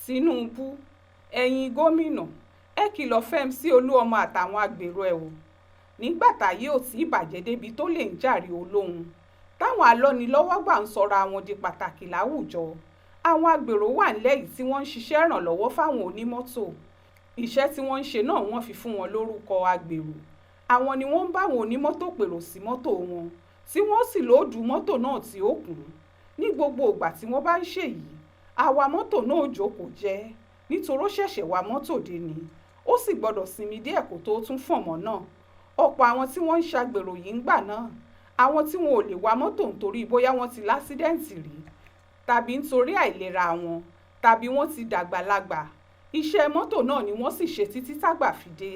Tinubu, ẹ̀yin gómìnà, ẹ kìlọ̀ f'MC Oluọmọ àtàwọn agbèrò ẹ̀ wò. Nígbà táyé ò tí ì bàjẹ́ débi tó lè ń jàre olóhun, táwọn alọ́nilọ́wọ́gbà ń sọra wọn di pàtàkì láwùjọ, àwọn agbèrò wà ńlẹ̀ yìí tí wọ́n ń ṣiṣẹ́ ìrànlọ́wọ́ fáwọn onímọ́tò. Iṣẹ́ tí wọ́n ń ṣe náà wọ́n fi fún wọn lórúkọ agbèrò. Àwọn ni wọ́n ń báwọn onímọ́tò pèrò sí mọ́tò wọn, tí wọ́n sì lóòdù mọ́tò náà tí ó kún. Ní gbogbo ìgbà tí wọ́n bá ń ṣèyí, àwa mọ́tò náà ò jókòó jẹ́, nítorí ó ṣẹ̀ṣẹ̀ wa mọ́tò dé ni, ó sì gbọ́dọ̀ sinmi díẹ̀ kó tó tún fọ̀n mọ́ náà. Ọ̀pọ̀ àwọn tí wọ́n ń ṣàgbèrò yìí ń gbà náà, àwọn tí wọn ò lè wa mọ́tò nítorí bóyá wọ́n ti lásídẹ́ǹtì rí, tàbí nítorí àìlera wọn, tàbí wọ́n ti dàgbàlagbà. Iṣẹ́ mọ́tò náà ni wọ́n sì ṣe títí tágbà fi dé.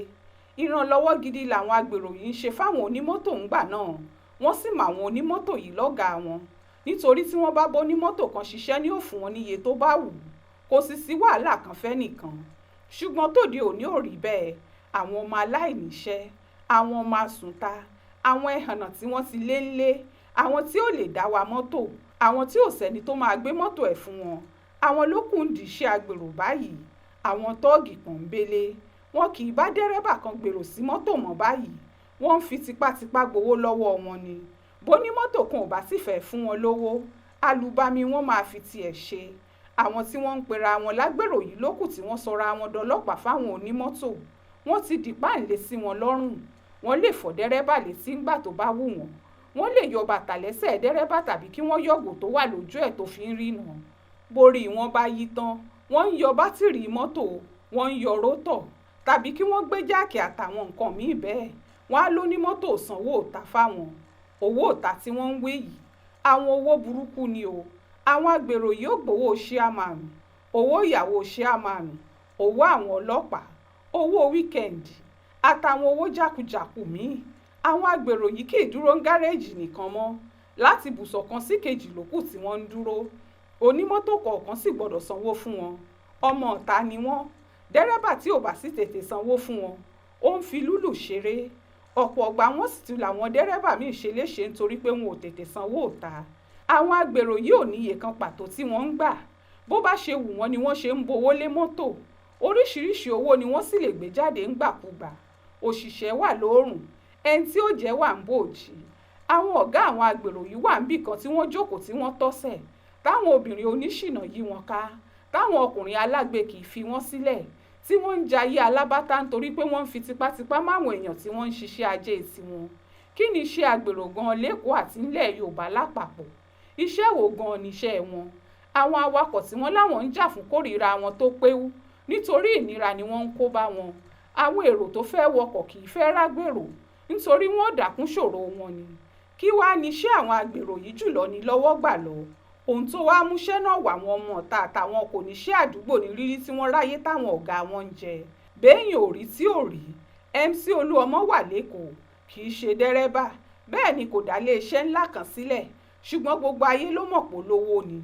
Ìrànlọ́wọ́ gidi làwọn agbèrò yìí ń ṣe fáwọn onímọ́tò ńgbà náà, wọ́n sì mọ àwọn onímọ́tò yìí lọ́gàá wọn, nítorí tí wọ́n bá bọ́ onímọ́tò kan ṣiṣẹ́ ní ó fún wọn níye tó bá wù ú, kò sì sí wàhálà kan fẹ́ nìkan. Ṣùgbọ́n tòde òní ò rí bẹ́ẹ̀. Àwọn ọmọ aláìníṣẹ́, àwọn ọmọ àsùnta, àwọn ẹhànnà tí wọ́n ti lé ńlé, àwọn tí ò lè dá wa mọ́tò, àwọn tí ò sẹ́ni tó máa gbé mọ́tò ẹ̀ fún wọn, àwọn ló kù ń dìṣẹ́ agbèrò báyìí. Àwọn tọ́ọ̀gì pọ́nbélé, wọn kì í bá dẹ́rẹ́bà kan gbèrò sí mọ́tò mọ́ báyìí, wọ́n ń fi tipátipá gbowó lọ́wọ́ wọn ni. Bó ní mọ́tò kan ò bá sì fẹ́ fún wọn lówó, alùbami wọn máa fi tiẹ̀ ṣe. Àwọn tí wọ́n ń pera wọn lágbèrò yìí lókù tí wọ́n sọra wọn dọlọ́pàá fáwọn onímọ́tò, wọ́n ti dìpáǹlé sí wọn lọ́rùn. Wọ́n lè fọ́ dẹ́rẹ́bà létí ńgbà tó bá wù wọ́n, wọ́n lè yọ bàtà lẹ́sẹ̀ dẹ́rẹ́bà tàbí kí wọ́n yọ̀gò tó wà lójú ẹ̀ tó fi ń rìnà. Borí wọn bá yí tán, wọ́n ń yọ bátìrì mọ́tò, wọ́n ń yọ rótọ̀, tàbí kí wọ́n gbé jáàkì àtàwọn nǹkan míì bẹ́ẹ̀. Wọ́n á lóní mọ́tò sanwó òta fáwọn. Owó òta tí wọ́n ń wé yìí, àwọn owó burúkú ni o. Àwọn agbèrò yóò gbowó ṣíàmánù, owó ìyàwó ṣíàmánù, owó àwọn ọlọ́pàá, owó wíkẹ̀ndì, àtàwọn owó jákujàku míì. Àwọn agbèrò yìí kì í dúró ń gáréèjì nìkan mọ́, láti ibùsọ̀ kan sí kejì lókù tí wọ́n ń dúró. Onímọ́tò kọ̀ọ̀kan sì gbọ́dọ̀ sanwó fún wọn. Ọmọ ọ̀ta ni wọ́n. Dẹ́rẹ́bà tí ò bá sì tètè sanwó fún wọn, ó ń fi lúlù ṣeré. Ọ̀pọ̀ ọgbà wọn sì tún làwọn dẹ́rẹ́bà míì ṣe léṣe nítorí pé wọn ò tètè sanwó òta. Àwọn agbèrò yìí ò níye kan pàtó tí wọ́n ń gbà. Bó bá ṣe wù wọ́n ni wọ́n ṣe ń bowó lé mọ́tò. Oríṣiríṣi owó ni wọ́n sì lè gbé jáde ńgbàkúgbà. Òṣìṣẹ́ wà lóòrùn, ẹni tí ó jẹ́ wà ń bòjì. Àwọn ọ̀gá àwọn agbèrò yìí wà níbì kan tí wọ́n jókòó tí wọ́n tọ́sẹ̀, táwọn obìnrin oníṣìnà yí wọn ká, táwọn ọkùnrin alágbe kì í fi wọ́n sílẹ̀, tí wọ́n ń jayé alábátá nítorí pé wọ́n ń fi tipátipá máwọn èèyàn tí wọ́n ń ṣiṣẹ́ ajé tiwọn. Kí ni iṣẹ́ agbèrò gan lẹ́kọ̀ọ́ àti nílẹ̀ Yorùbá lápapọ̀? Iṣẹ́ wo gan níṣẹ́ wọn? Àwọn awakọ̀ tí wọ́n láwọn ń jà fún kórìíra wọn tó péwú, nítorí ìnira ni wọ́n ń kó bá wọn. Àwọn èrò tó fẹ́ wọkọ̀ kì í fẹ́ rágbèrò, nítorí wọ́n dàkún ṣòro wọn ni. Kí wá níṣẹ́ àwọn agbèrò yìí jùlọ ní lọ́wọ́ gbà lọ? Ohun tó wá múṣẹ́ náà wà wọn ọmọ ọ̀ta àtàwọn kò níṣẹ́ àdúgbò ní rírí tí wọ́n ráyé táwọn ọ̀gá wọn ń jẹ. Béèyàn ò rí tí ò rí. MC Oluọmọ wà lẹ́kọ̀ọ́, kì í ṣe dẹ́rẹ́bà, bẹ́ẹ̀ ni kò dá lé iṣẹ́ ńlá kan sílẹ̀, ṣùgbọ́n gbogbo ayé ló mọ̀ pé olówó ni.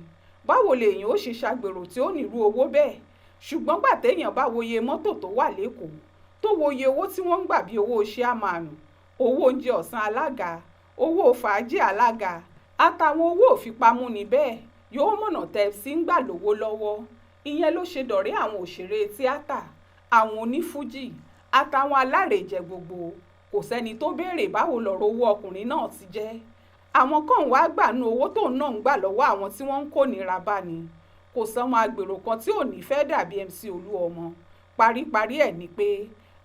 Báwo lèèyàn ó ṣe ṣàgbèrò tí ó nírú owó bẹ́ẹ̀? Ṣùgbọ́n gbà téèyàn bá wòye mọ́tò tó wà lẹ́kọ̀ọ́, tó wòye owó tí wọ́n ń gbà bí owó ṣíàmánù, owó oúnjẹ ọ̀sán alága, owó fàájì alága, àtàwọn owó òfipamọ́ bẹ́ẹ̀, yóò mọ̀nà tẹ̀sí ń gbà lówó lọ́wọ́. Ìyẹn ló ṣe dọ̀rẹ́ àwọn òṣèré tíátà, àwọn onífújì, àtàwọn alárèjẹ gbogbo. Kò sẹ́ni tó béèrè báwo lọ̀rọ̀ owó ọkùnrin náà ti jẹ́. Àwọn kan wá gbànú owó tóun náà ń gbà lọ́wọ́ àwọn tí wọ́n ń kó nira bá ni. Kò sọmọ agbèrò kan tí ò ní fẹ́ dàbí MC Oluọmọ. Paríparí ẹ̀ ni pé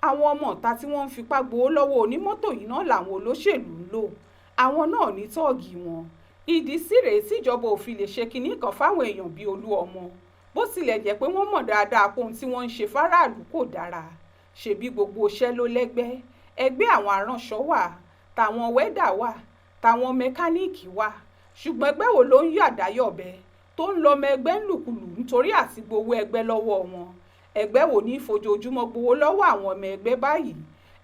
àwọn ọmọ ọ̀ta tí wọ́n ń fipá gbowó lọ́wọ́ onímọ́tò yìí náà làwọn olóṣèlú ń lò. Àwọn náà ní tọ́ọ̀gì wọn. Ìdí sì rèé tíjọba ò fi lè ṣe kinní kan fáwọn èèyàn bíi Oluọmọ. Bó tilẹ̀ jẹ́ pé wọ́n mọ̀ dáadáa pé ohun tí wọ́n ń ṣe fáráàlú kò dára. Ṣebí gbogbo iṣẹ́ ló lẹ́gbẹ́. Ẹgbẹ́ àwọn aránṣọ wà, tàwọn wẹ́dà wà, tàwọn mẹkáníìkì wà. Ṣùgbọ́n ẹgbẹ́ wo ló ń yàdáyọ̀bẹ tó ń lọ ọmọ ẹgbẹ́ ń lùkulù nítorí àti gbowó ẹgbẹ́ lọ́wọ́ wọn? Ẹgbẹ́ wo ní fojoojúmọ́ gbowó lọ́wọ́ àwọn ọmọ ẹgbẹ́ báyìí?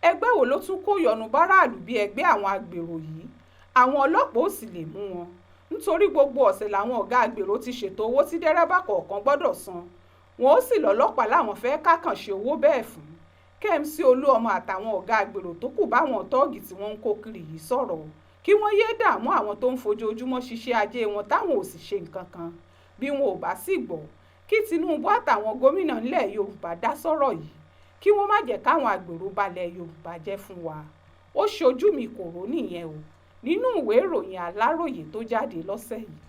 Ẹgbẹ́ wo ló tún kó yọnu báráàlú bí ẹgbẹ́ àwọn agbèrò yìí? Àwọn ọlọ́pàá ò sì lè mú wọn, nítorí gbogbo ọ̀sẹ̀ làwọn ọ̀gá agbèrò ti ṣètò owó tí dẹ́rẹ́bà kọ̀ọ̀kan gbọ́dọ̀ san. Wọn ó sì lọ́lọ́pàá láwọn fẹ́ kákànṣe owó bẹ́ẹ̀ fún. MC Oluọmọ àtàwọn ọ̀gá agbèrò tó kù báwọn tọ́ọ̀gì tí wọ́n ń kó kiri yìí sọ̀rọ̀, kí wọ́n yéé dààmú àwọn tó ń fojoojúmọ́ ṣiṣẹ́ ajé wọn táwọn ò sì ṣe nǹkan kan. Bí wọn ò bá sì gbọ́, kí Tinubu àtàwọn gómìnà ńlẹ̀ Yorùbá dá sọ́rọ̀ yìí kí wọ́n má jẹ́ káwọn Agbero balẹ̀ Yorùbá jẹ́ fún wa. Ó ṣojú mi kò rò nìyẹn o nínú ìwé ìròyìn Aláròyé tó jáde lọ́sẹ̀ yìí.